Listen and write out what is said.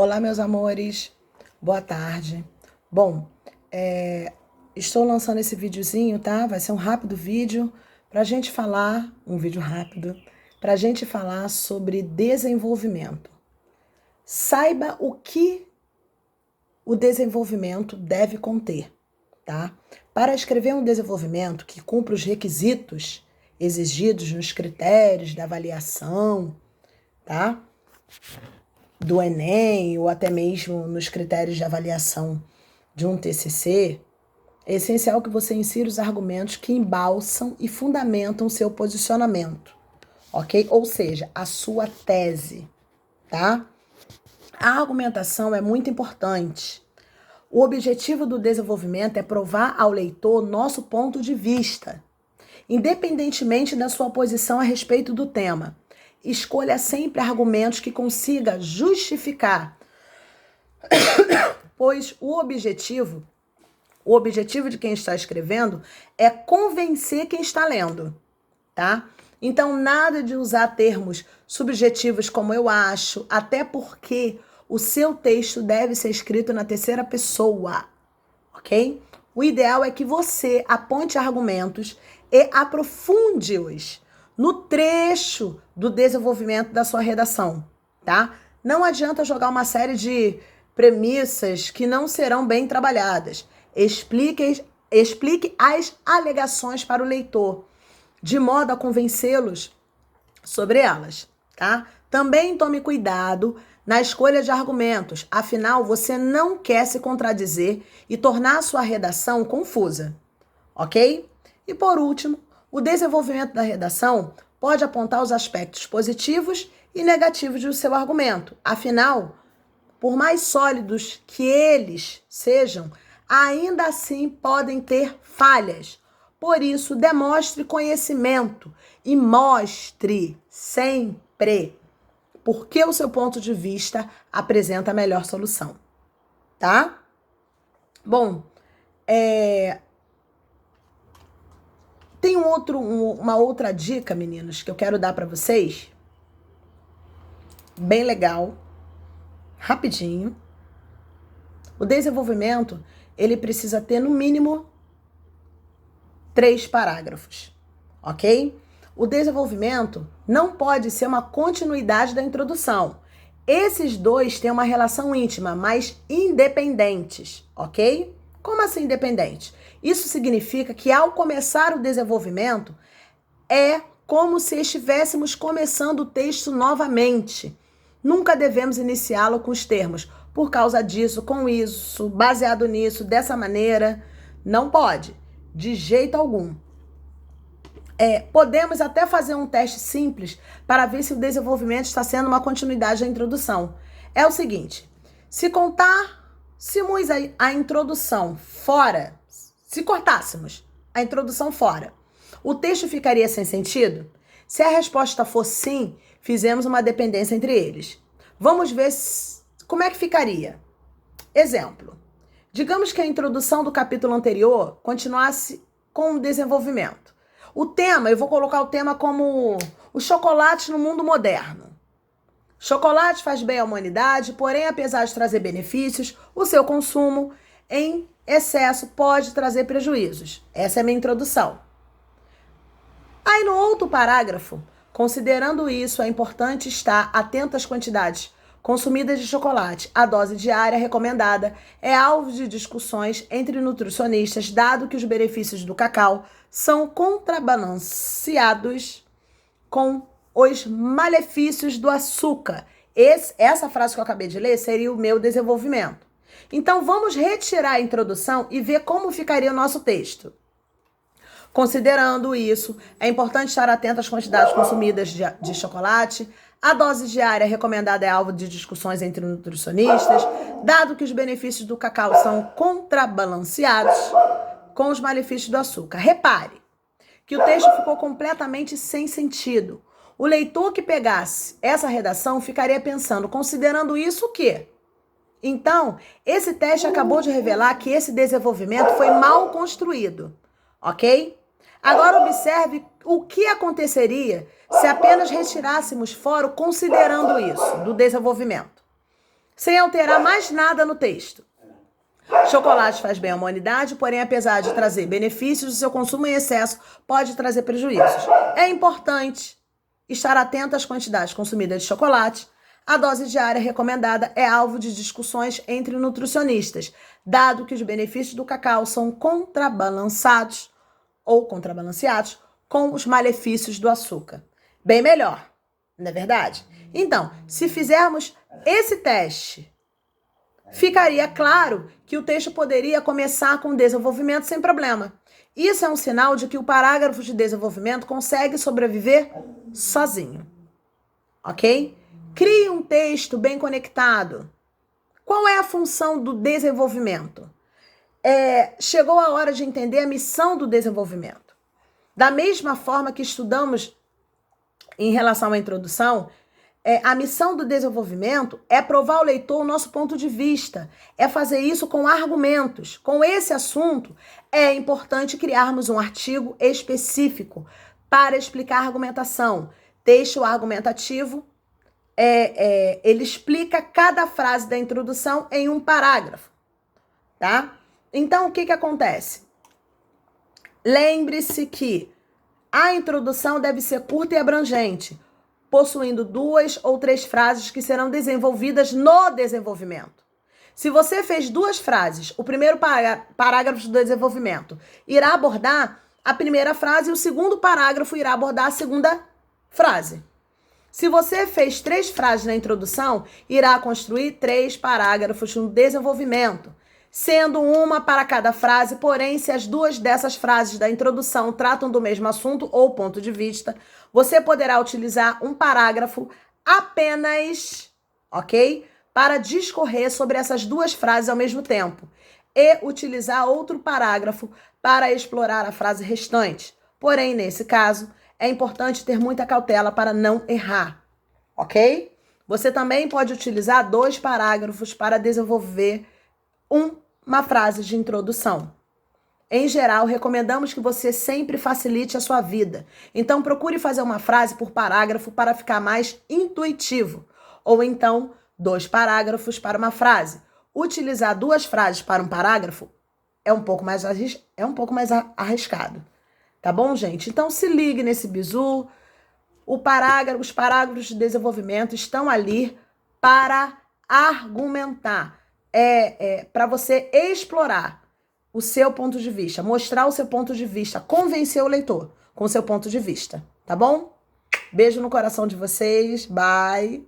Olá, meus amores. Boa tarde. Bom, estou lançando esse videozinho, tá? Vai ser um rápido vídeo pra gente falar, um vídeo rápido, pra gente falar sobre desenvolvimento. Saiba o que o desenvolvimento deve conter, tá? Para escrever um desenvolvimento que cumpra os requisitos exigidos nos critérios da avaliação, tá? Do Enem ou até mesmo nos critérios de avaliação de um TCC, é essencial que você insira os argumentos que embalsam e fundamentam o seu posicionamento, ok? Ou seja, a sua tese, tá? A argumentação é muito importante. O objetivo do desenvolvimento é provar ao leitor nosso ponto de vista, independentemente da sua posição a respeito do tema. Escolha sempre argumentos que consiga justificar, pois o objetivo de quem está escrevendo é convencer quem está lendo, tá? Então, nada de usar termos subjetivos como eu acho, até porque o seu texto deve ser escrito na terceira pessoa, ok? O ideal é que você aponte argumentos e aprofunde-os no trecho do desenvolvimento da sua redação, tá? Não adianta jogar uma série de premissas que não serão bem trabalhadas. Explique as alegações para o leitor, de modo a convencê-los sobre elas, tá? Também tome cuidado na escolha de argumentos, afinal, você não quer se contradizer e tornar a sua redação confusa, ok? E por último, o desenvolvimento da redação pode apontar os aspectos positivos e negativos do seu argumento. Afinal, por mais sólidos que eles sejam, ainda assim podem ter falhas. Por isso, demonstre conhecimento e mostre sempre por que o seu ponto de vista apresenta a melhor solução, tá? Bom, tem uma outra dica, meninos, que eu quero dar para vocês, bem legal, rapidinho. O desenvolvimento, ele precisa ter no mínimo 3 parágrafos, ok? O desenvolvimento não pode ser uma continuidade da introdução. Esses dois têm uma relação íntima, mas independentes, ok? Como assim independente? Isso significa que ao começar o desenvolvimento, é como se estivéssemos começando o texto novamente. Nunca devemos iniciá-lo com os termos por causa disso, com isso, baseado nisso, dessa maneira. Não pode, de jeito algum. Podemos até fazer um teste simples para ver se o desenvolvimento está sendo uma continuidade da introdução. É o seguinte, se contássemos a introdução fora, se cortássemos a introdução fora, o texto ficaria sem sentido? Se a resposta for sim, fizemos uma dependência entre eles. Vamos ver como é que ficaria. Exemplo, digamos que a introdução do capítulo anterior continuasse com o desenvolvimento. O tema, eu vou colocar o tema como o chocolate no mundo moderno. Chocolate faz bem à humanidade, porém, apesar de trazer benefícios, o seu consumo em excesso pode trazer prejuízos. Essa é a minha introdução. Aí no outro parágrafo, considerando isso, é importante estar atento às quantidades consumidas de chocolate. A dose diária recomendada é alvo de discussões entre nutricionistas, dado que os benefícios do cacau são contrabalanceados com os malefícios do açúcar. Essa frase que eu acabei de ler seria o meu desenvolvimento. Então, vamos retirar a introdução e ver como ficaria o nosso texto. Considerando isso, é importante estar atento às quantidades consumidas de chocolate. A dose diária recomendada é alvo de discussões entre nutricionistas, dado que os benefícios do cacau são contrabalanceados com os malefícios do açúcar. Repare que o texto ficou completamente sem sentido. O leitor que pegasse essa redação ficaria pensando, considerando isso o quê? Então, esse teste acabou de revelar que esse desenvolvimento foi mal construído, ok? Agora observe o que aconteceria se apenas retirássemos fora o considerando isso do desenvolvimento. sem alterar mais nada no texto. Chocolate faz bem à humanidade, porém, apesar de trazer benefícios, o seu consumo em excesso pode trazer prejuízos. É importante estar atento às quantidades consumidas de chocolate. A dose diária recomendada é alvo de discussões entre nutricionistas, dado que os benefícios do cacau são contrabalançados ou contrabalanceados com os malefícios do açúcar. Bem melhor, não é verdade? Então, se fizermos esse teste, ficaria claro que o texto poderia começar com desenvolvimento sem problema. Isso é um sinal de que o parágrafo de desenvolvimento consegue sobreviver sozinho. Ok? Crie um texto bem conectado. Qual é a função do desenvolvimento? Chegou a hora de entender a missão do desenvolvimento. Da mesma forma que estudamos em relação à introdução, a missão do desenvolvimento é provar ao leitor o nosso ponto de vista, é fazer isso com argumentos. Com esse assunto, é importante criarmos um artigo específico para explicar a argumentação. Texto argumentativo, ele explica cada frase da introdução em um parágrafo, tá? Então, o que acontece? Lembre-se que a introdução deve ser curta e abrangente, possuindo 2 ou 3 frases que serão desenvolvidas no desenvolvimento. Se você fez 2 frases, o primeiro parágrafo do desenvolvimento irá abordar a primeira frase e o segundo parágrafo irá abordar a segunda frase. Se você fez 3 frases na introdução, irá construir 3 parágrafos no desenvolvimento, sendo uma para cada frase, porém, se as 2 dessas frases da introdução tratam do mesmo assunto ou ponto de vista, você poderá utilizar um parágrafo apenas, ok? Para discorrer sobre essas 2 frases ao mesmo tempo e utilizar outro parágrafo para explorar a frase restante. Porém, nesse caso, é importante ter muita cautela para não errar, ok? Você também pode utilizar 2 parágrafos para desenvolver uma frase de introdução. Em geral, recomendamos que você sempre facilite a sua vida. Então, procure fazer uma frase por parágrafo para ficar mais intuitivo. Ou então, 2 parágrafos para uma frase. Utilizar 2 frases para um parágrafo é um pouco mais arriscado. Tá bom, gente? Então, se ligue nesse bizu. Os parágrafos de desenvolvimento estão ali para argumentar. Para você explorar o seu ponto de vista, mostrar o seu ponto de vista, convencer o leitor com o seu ponto de vista, tá bom? Beijo no coração de vocês, bye!